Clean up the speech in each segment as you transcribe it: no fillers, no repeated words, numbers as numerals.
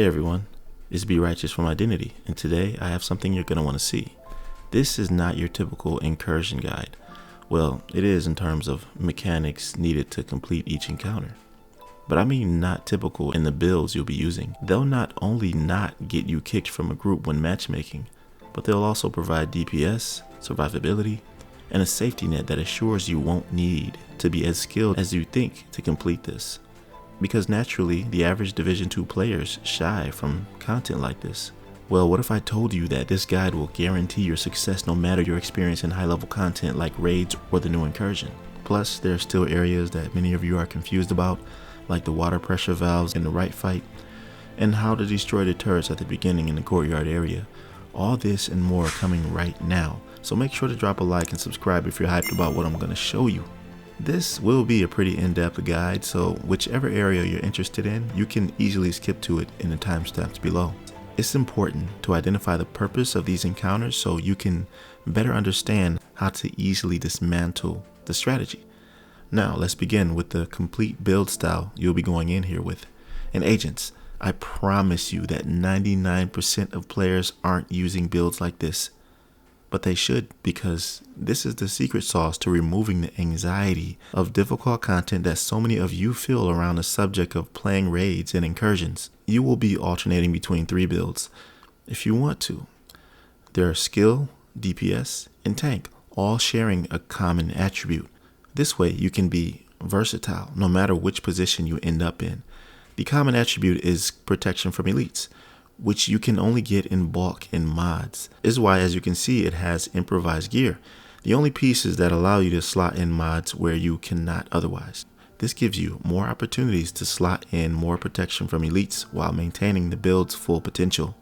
Hey everyone, it's Be Righteous from Identity, and today I have something you're going to want to see. This is not your typical incursion guide. Well, it is in terms of mechanics needed to complete each encounter. But I mean not typical in the builds you'll be using. They'll not only not get you kicked from a group when matchmaking, but they'll also provide DPS, survivability, and a safety net that assures you won't need to be as skilled as you think to complete this. Because naturally, the average Division 2 players shy from content like this. Well, what if I told you that this guide will guarantee your success no matter your experience in high-level content like raids or the new Incursion? Plus, there are still areas that many of you are confused about, like the water pressure valves in the Wright fight, and how to destroy the turrets at the beginning in the Courtyard area. All this and more coming right now, so make sure to drop a like and subscribe if you're hyped about what I'm going to show you. This will be a pretty in-depth guide, so whichever area you're interested in, you can easily skip to it in the timestamps below. It's important to identify the purpose of these encounters so you can better understand how to easily dismantle the strategy. Now let's begin with the complete build style you'll be going in here with. And agents, I promise you that 99% of players aren't using builds like this. But they should, because this is the secret sauce to removing the anxiety of difficult content that so many of you feel around the subject of playing raids and incursions. You will be alternating between 3 builds if you want to. There are skill, DPS, and tank, all sharing a common attribute. This way you can be versatile no matter which position you end up in. The common attribute is protection from elites, which you can only get in bulk in mods. This is why, as you can see, it has improvised gear, the only pieces that allow you to slot in mods where you cannot otherwise. This gives you more opportunities to slot in more protection from elites while maintaining the build's full potential.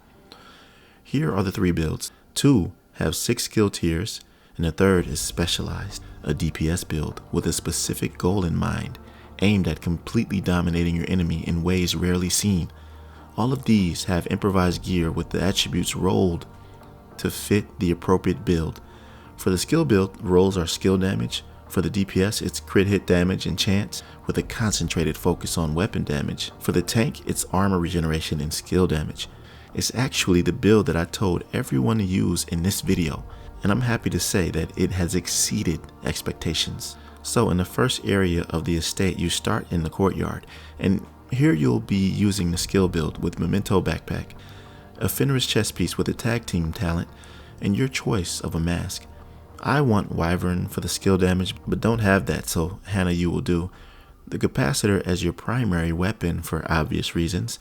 Here are the 3 builds. 2 have 6 skill tiers, and the 3rd is specialized, a DPS build with a specific goal in mind, aimed at completely dominating your enemy in ways rarely seen. All of these have improvised gear with the attributes rolled to fit the appropriate build. For the skill build, rolls are skill damage. For the DPS, it's crit hit damage and chance with a concentrated focus on weapon damage. For the tank, it's armor regeneration and skill damage. It's actually the build that I told everyone to use in this video, and I'm happy to say that it has exceeded expectations. So in the first area of the estate, you start in the Courtyard, and here you'll be using the skill build with Memento Backpack, a Fenris chest piece with a tag team talent, and your choice of a mask. I want Wyvern for the skill damage, but don't have that, so Hannah you will do. The capacitor as your primary weapon for obvious reasons,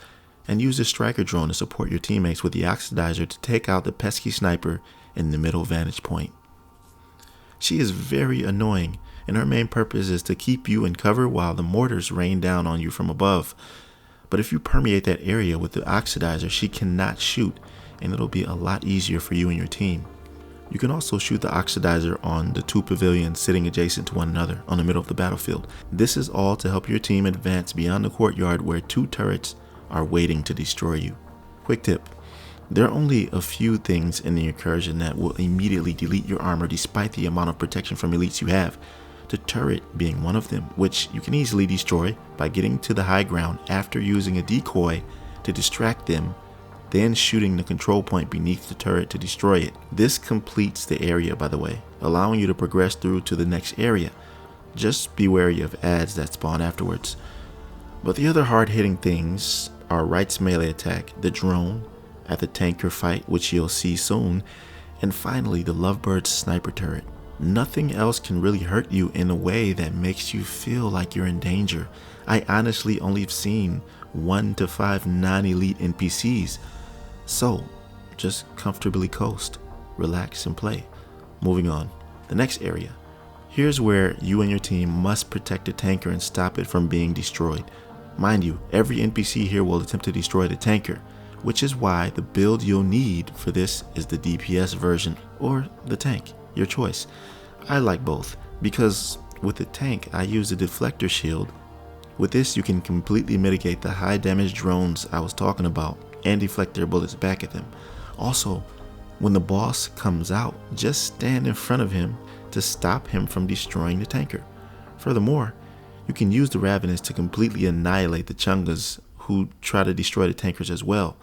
and use the striker drone to support your teammates with the oxidizer to take out the pesky sniper in the middle vantage point. She is very annoying, and her main purpose is to keep you in cover while the mortars rain down on you from above. But if you permeate that area with the oxidizer, she cannot shoot, and it'll be a lot easier for you and your team. You can also shoot the oxidizer on the 2 pavilions sitting adjacent to one another on the middle of the battlefield. This is all to help your team advance beyond the Courtyard where 2 turrets are waiting to destroy you. Quick tip. There are only a few things in the Incursion that will immediately delete your armor despite the amount of protection from elites you have. The turret being one of them, which you can easily destroy by getting to the high ground after using a decoy to distract them, then shooting the control point beneath the turret to destroy it. This completes the area, by the way, allowing you to progress through to the next area. Just be wary of adds that spawn afterwards. But the other hard-hitting things are Wright's melee attack, the drone at the tanker fight, which you'll see soon, and finally the Lovebird's sniper turret. Nothing else can really hurt you in a way that makes you feel like you're in danger. I honestly only have seen 1 to 5 non-elite NPCs. So, just comfortably coast, relax and play. Moving on, the next area. Here's where you and your team must protect the tanker and stop it from being destroyed. Mind you, every NPC here will attempt to destroy the tanker, which is why the build you'll need for this is the DPS version or the tank. Your choice. I like both because with the tank I use the deflector shield. With this you can completely mitigate the high damage drones I was talking about and deflect their bullets back at them. Also, when the boss comes out, just stand in front of him to stop him from destroying the tanker. Furthermore, you can use the Ravenous to completely annihilate the Chungas who try to destroy the tankers as well.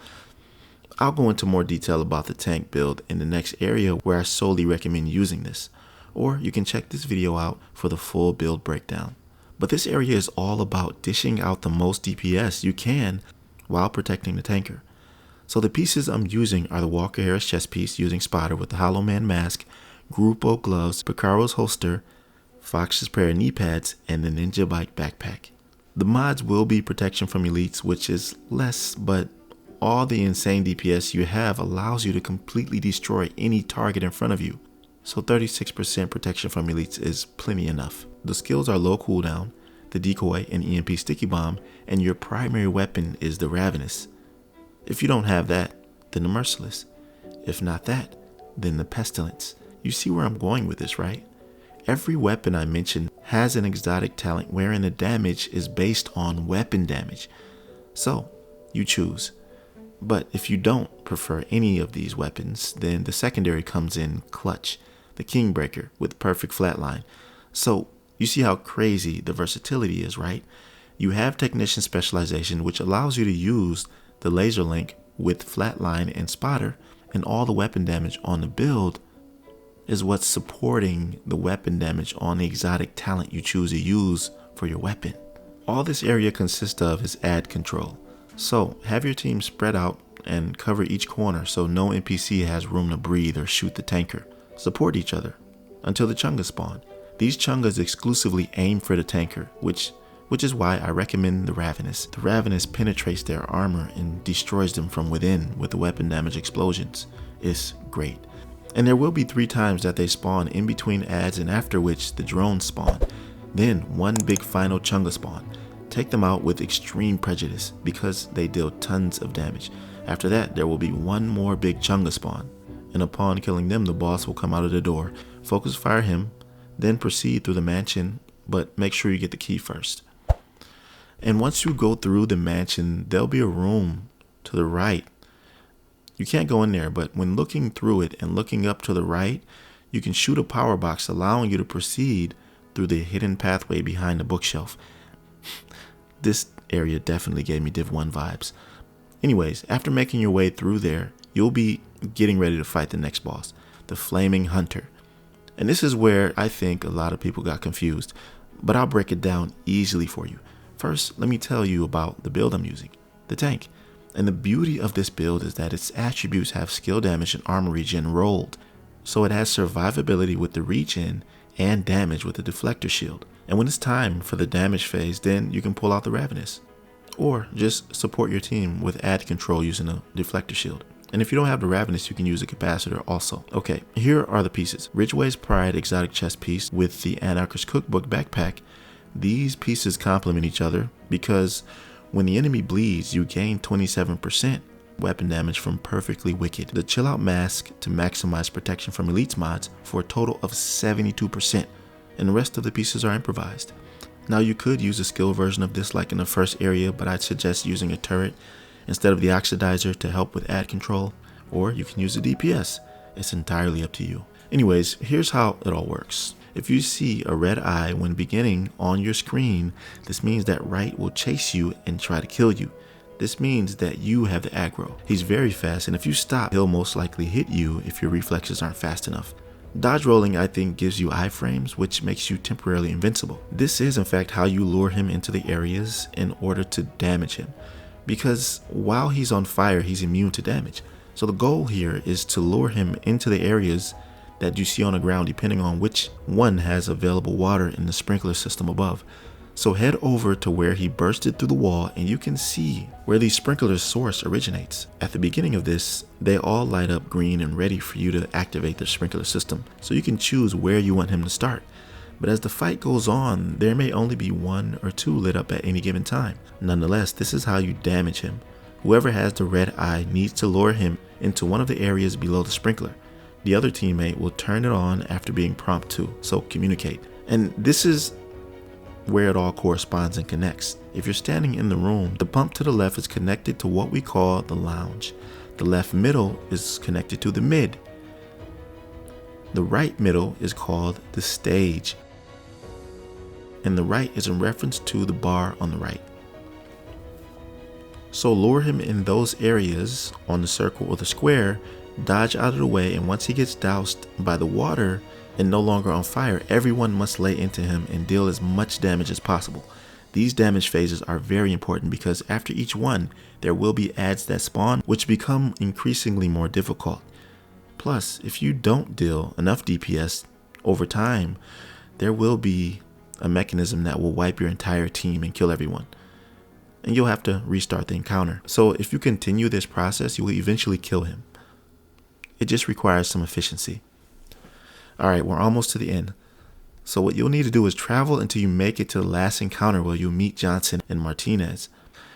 I'll go into more detail about the tank build in the next area where I solely recommend using this, or you can check this video out for the full build breakdown. But this area is all about dishing out the most DPS you can while protecting the tanker. So the pieces I'm using are the Walker Harris chest piece using Spotter with the Hollow Man mask, Grupo gloves, Picaro's holster, Fox's pair of knee pads, and the Ninja Bike backpack. The mods will be protection from elites, which is less, but all the insane DPS you have allows you to completely destroy any target in front of you. So 36% protection from elites is plenty enough. The skills are low cooldown, the decoy and EMP sticky bomb, and your primary weapon is the Ravenous. If you don't have that, then the Merciless. If not that, then the Pestilence. You see where I'm going with this, right? Every weapon I mentioned has an exotic talent wherein the damage is based on weapon damage. So, you choose. But if you don't prefer any of these weapons, then the secondary comes in clutch, the Kingbreaker with perfect flatline. So, you see how crazy the versatility is, right? You have Technician Specialization, which allows you to use the Laser Link with flatline and Spotter, and all the weapon damage on the build is what's supporting the weapon damage on the exotic talent you choose to use for your weapon. All this area consists of is ad control. So have your team spread out and cover each corner so no NPC has room to breathe or shoot the tanker. Support each other until the Chungas spawn. These Chungas exclusively aim for the tanker, which is why I recommend the Ravenous. The Ravenous penetrates their armor and destroys them from within with the weapon damage explosions. It's great. And there will be 3 times that they spawn in between ads, and after which the drones spawn. Then one big final Chunga spawn. Take them out with extreme prejudice because they deal tons of damage. After that, there will be one more big Chunga spawn. And upon killing them, the boss will come out of the door. Focus fire him, then proceed through the mansion, but make sure you get the key first. And once you go through the mansion, there'll be a room to the right. You can't go in there, but when looking through it and looking up to the right, you can shoot a power box allowing you to proceed through the hidden pathway behind the bookshelf. This area definitely gave me Div 1 vibes. Anyways, after making your way through there, you'll be getting ready to fight the next boss, the Flaming Hunter. And this is where I think a lot of people got confused, but I'll break it down easily for you. First, let me tell you about the build I'm using, the tank. And the beauty of this build is that its attributes have skill damage and armor regen rolled. So it has survivability with the regen and damage with the deflector shield. And when it's time for the damage phase, then you can pull out the Ravenous. Or just support your team with ad control using a deflector shield. And if you don't have the Ravenous, you can use a capacitor also. Okay, here are the pieces. Ridgeway's Pride exotic chest piece with the Anarchist Cookbook backpack. These pieces complement each other because when the enemy bleeds, you gain 27% weapon damage from Perfectly Wicked. The Chill Out Mask to maximize protection from elites mods for a total of 72%, and the rest of the pieces are improvised. Now you could use a skill version of this like in the first area, but I'd suggest using a turret instead of the oxidizer to help with ad control, or you can use a DPS. It's entirely up to you. Anyways, here's how it all works. If you see a red eye when beginning on your screen, this means that Wright will chase you and try to kill you. This means that you have the aggro. He's very fast, and if you stop, he'll most likely hit you if your reflexes aren't fast enough. Dodge rolling, I think, gives you iframes, which makes you temporarily invincible. This is in fact how you lure him into the areas in order to damage him, because while he's on fire, he's immune to damage. So the goal here is to lure him into the areas that you see on the ground, depending on which one has available water in the sprinkler system above. So head over to where he bursted through the wall, and you can see where the sprinkler's source originates. At the beginning of this, they all light up green and ready for you to activate the sprinkler system, so you can choose where you want him to start. But as the fight goes on, there may only be 1 or 2 lit up at any given time. Nonetheless, this is how you damage him. Whoever has the red eye needs to lure him into one of the areas below the sprinkler. The other teammate will turn it on after being prompted to, so communicate. And this is where it all corresponds and connects. If you're standing in the room, the pump to the left is connected to what we call the lounge. The left middle is connected to the mid. The right middle is called the stage. And the right is in reference to the bar on the right. So lure him in those areas on the circle or the square, dodge out of the way, and once he gets doused by the water and no longer on fire, everyone must lay into him and deal as much damage as possible. These damage phases are very important because after each one, there will be adds that spawn, which become increasingly more difficult. Plus, if you don't deal enough DPS over time, there will be a mechanism that will wipe your entire team and kill everyone. And you'll have to restart the encounter. So if you continue this process, you will eventually kill him. It just requires some efficiency. Alright, we're almost to the end. So what you'll need to do is travel until you make it to the last encounter where you'll meet Johnson and Martinez.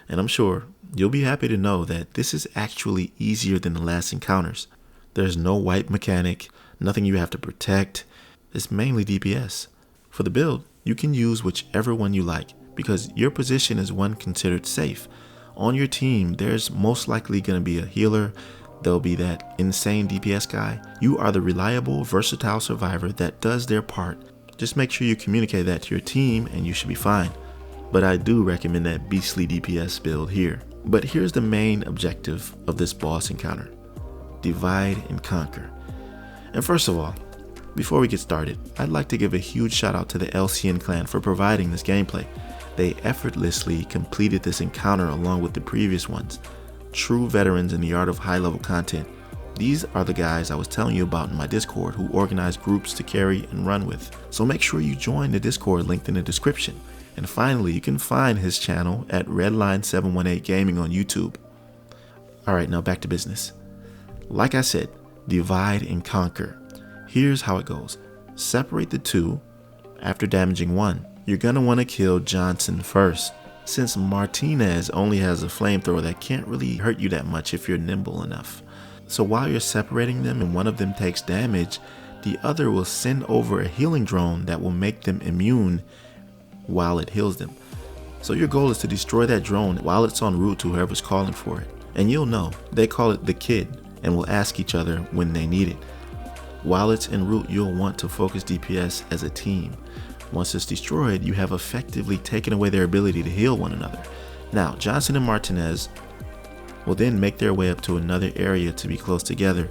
And I'm sure you'll be happy to know that this is actually easier than the last encounters. There's no wipe mechanic, nothing you have to protect. It's mainly DPS. For the build, you can use whichever one you like because your position is one considered safe. On your team, there's most likely going to be a healer. There'll be that insane DPS guy. You are the reliable, versatile survivor that does their part. Just make sure you communicate that to your team and you should be fine. But I do recommend that beastly DPS build here. But here's the main objective of this boss encounter. Divide and conquer. And first of all, before we get started, I'd like to give a huge shout out to the 𝐦𝐨𝐬𝐤 clan for providing this gameplay. They effortlessly completed this encounter along with the previous ones. True veterans in the art of high-level content. These are the guys I was telling you about in my Discord who organize groups to carry and run with. So make sure you join the Discord linked in the description. And finally, you can find his channel at Redline718 Gaming on YouTube. Alright, now back to business. Like I said, divide and conquer. Here's how it goes. Separate the two. After damaging one, you're gonna want to kill Johnson first, since Martinez only has a flamethrower that can't really hurt you that much if you're nimble enough. So while you're separating them and one of them takes damage, the other will send over a healing drone that will make them immune while it heals them. So your goal is to destroy that drone while it's en route to whoever's calling for it. And you'll know, they call it the kid and will ask each other when they need it. While it's en route, you'll want to focus DPS as a team. Once it's destroyed, you have effectively taken away their ability to heal one another. Now, Johnson and Martinez will then make their way up to another area to be close together.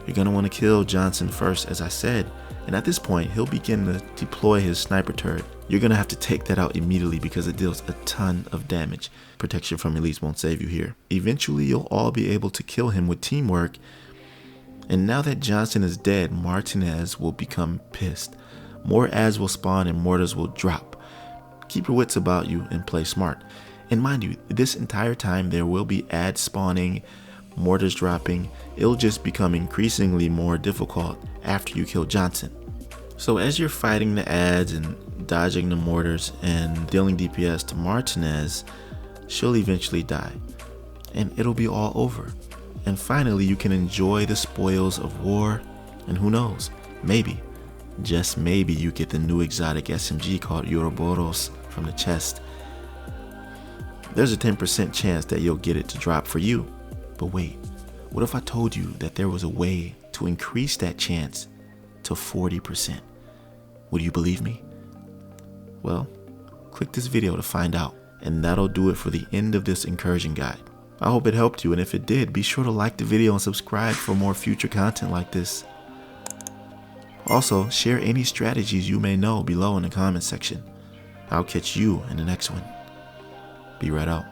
You're going to want to kill Johnson first, as I said, and at this point, he'll begin to deploy his sniper turret. You're going to have to take that out immediately because it deals a ton of damage. Protection from elites won't save you here. Eventually, you'll all be able to kill him with teamwork. And now that Johnson is dead, Martinez will become pissed. More ads will spawn and mortars will drop. Keep your wits about you and play smart. And mind you, this entire time there will be ads spawning, mortars dropping. It'll just become increasingly more difficult after you kill Johnson. So as you're fighting the ads and dodging the mortars and dealing DPS to Martinez, she'll eventually die. And it'll be all over. And finally you can enjoy the spoils of war, and who knows, maybe, just maybe you get the new exotic SMG called Ouroboros from the chest. There's a 10% chance that you'll get it to drop for you. But wait, what if I told you that there was a way to increase that chance to 40%? Would you believe me? Well, click this video to find out, and that'll do it for the end of this incursion guide. I hope it helped you, and if it did, be sure to like the video and subscribe for more future content like this. Also, share any strategies you may know below in the comment section. I'll catch you in the next one. Be right out.